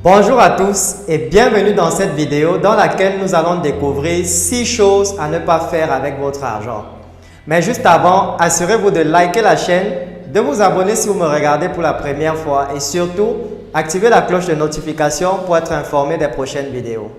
Bonjour à tous et bienvenue dans cette vidéo dans laquelle nous allons découvrir 6 choses à ne pas faire avec votre argent. Mais juste avant, assurez-vous de liker la chaîne, de vous abonner si vous me regardez pour la première fois et surtout, activez la cloche de notification pour être informé des prochaines vidéos.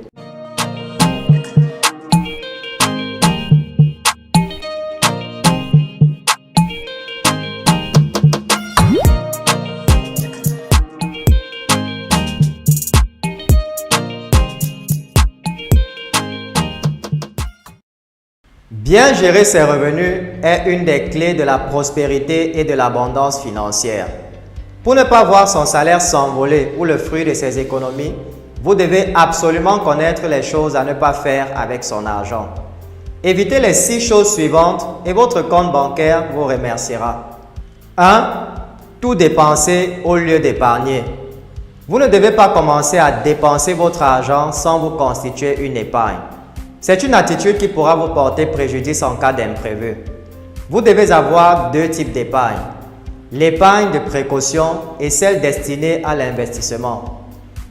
Bien gérer ses revenus est une des clés de la prospérité et de l'abondance financière. Pour ne pas voir son salaire s'envoler ou le fruit de ses économies, vous devez absolument connaître les choses à ne pas faire avec son argent. Évitez les 6 choses suivantes et votre compte bancaire vous remerciera. 1. Tout dépenser au lieu d'épargner. Vous ne devez pas commencer à dépenser votre argent sans vous constituer une épargne. C'est une attitude qui pourra vous porter préjudice en cas d'imprévu. Vous devez avoir 2 types d'épargne. L'épargne de précaution et celle destinée à l'investissement.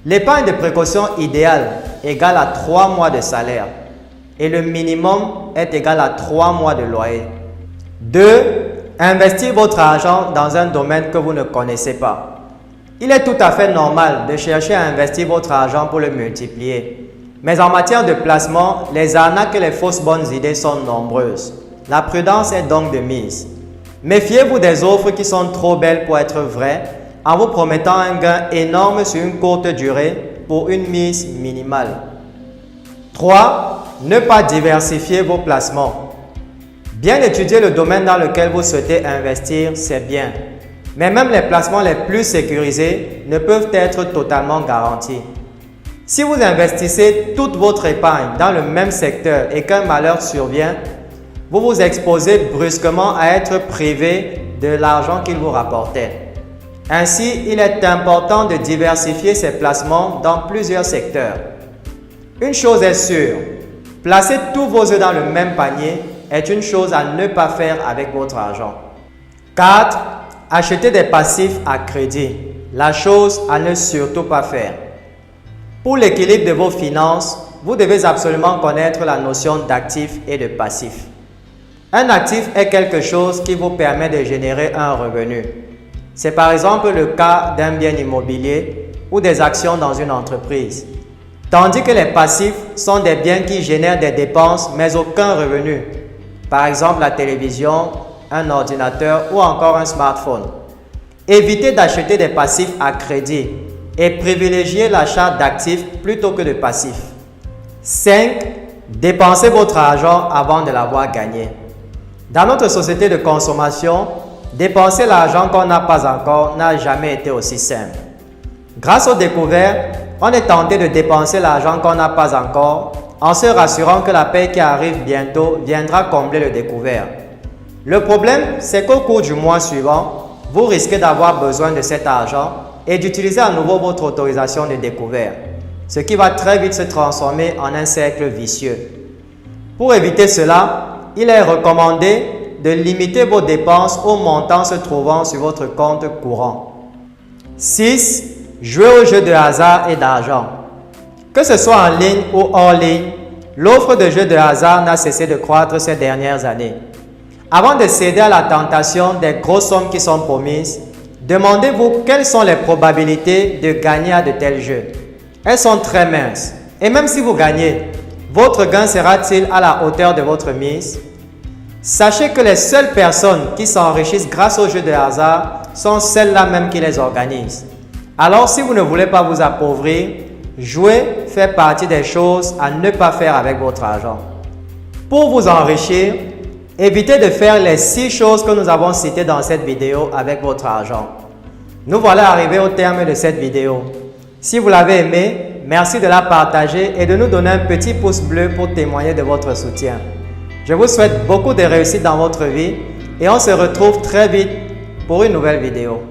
L'épargne de précaution idéale égale à 3 mois de salaire et le minimum est égal à 3 mois de loyer. 2. Investir votre argent dans un domaine que vous ne connaissez pas. Il est tout à fait normal de chercher à investir votre argent pour le multiplier. Mais en matière de placement, les arnaques et les fausses bonnes idées sont nombreuses. La prudence est donc de mise. Méfiez-vous des offres qui sont trop belles pour être vraies en vous promettant un gain énorme sur une courte durée pour une mise minimale. 3. Ne pas diversifier vos placements. Bien étudier le domaine dans lequel vous souhaitez investir, c'est bien. Mais même les placements les plus sécurisés ne peuvent être totalement garantis. Si vous investissez toute votre épargne dans le même secteur et qu'un malheur survient, vous vous exposez brusquement à être privé de l'argent qu'il vous rapportait. Ainsi, il est important de diversifier ses placements dans plusieurs secteurs. Une chose est sûre, placer tous vos œufs dans le même panier est une chose à ne pas faire avec votre argent. 4. Acheter des passifs à crédit, la chose à ne surtout pas faire. Pour l'équilibre de vos finances, vous devez absolument connaître la notion d'actif et de passif. Un actif est quelque chose qui vous permet de générer un revenu. C'est par exemple le cas d'un bien immobilier ou des actions dans une entreprise. Tandis que les passifs sont des biens qui génèrent des dépenses mais aucun revenu. Par exemple la télévision, un ordinateur ou encore un smartphone. Évitez d'acheter des passifs à crédit et privilégiez l'achat d'actifs plutôt que de passifs. 5. Dépensez votre argent avant de l'avoir gagné. Dans notre société de consommation, dépenser l'argent qu'on n'a pas encore n'a jamais été aussi simple. Grâce aux découvertes, on est tenté de dépenser l'argent qu'on n'a pas encore en se rassurant que la paie qui arrive bientôt viendra combler le découvert. Le problème, c'est qu'au cours du mois suivant, vous risquez d'avoir besoin de cet argent et d'utiliser à nouveau votre autorisation de découvert, ce qui va très vite se transformer en un cercle vicieux. Pour éviter cela, il est recommandé de limiter vos dépenses au montant se trouvant sur votre compte courant. 6. Jouer aux jeux de hasard et d'argent. Que ce soit en ligne ou hors ligne, l'offre de jeux de hasard n'a cessé de croître ces dernières années. Avant de céder à la tentation des grosses sommes qui sont promises, demandez-vous quelles sont les probabilités de gagner à de tels jeux. Elles sont très minces. Et même si vous gagnez, votre gain sera-t-il à la hauteur de votre mise? Sachez que les seules personnes qui s'enrichissent grâce aux jeux de hasard sont celles-là même qui les organisent. Alors si vous ne voulez pas vous appauvrir, jouer fait partie des choses à ne pas faire avec votre argent. Pour vous enrichir, évitez de faire les 6 choses que nous avons citées dans cette vidéo avec votre argent. Nous voilà arrivés au terme de cette vidéo. Si vous l'avez aimé, merci de la partager et de nous donner un petit pouce bleu pour témoigner de votre soutien. Je vous souhaite beaucoup de réussite dans votre vie et on se retrouve très vite pour une nouvelle vidéo.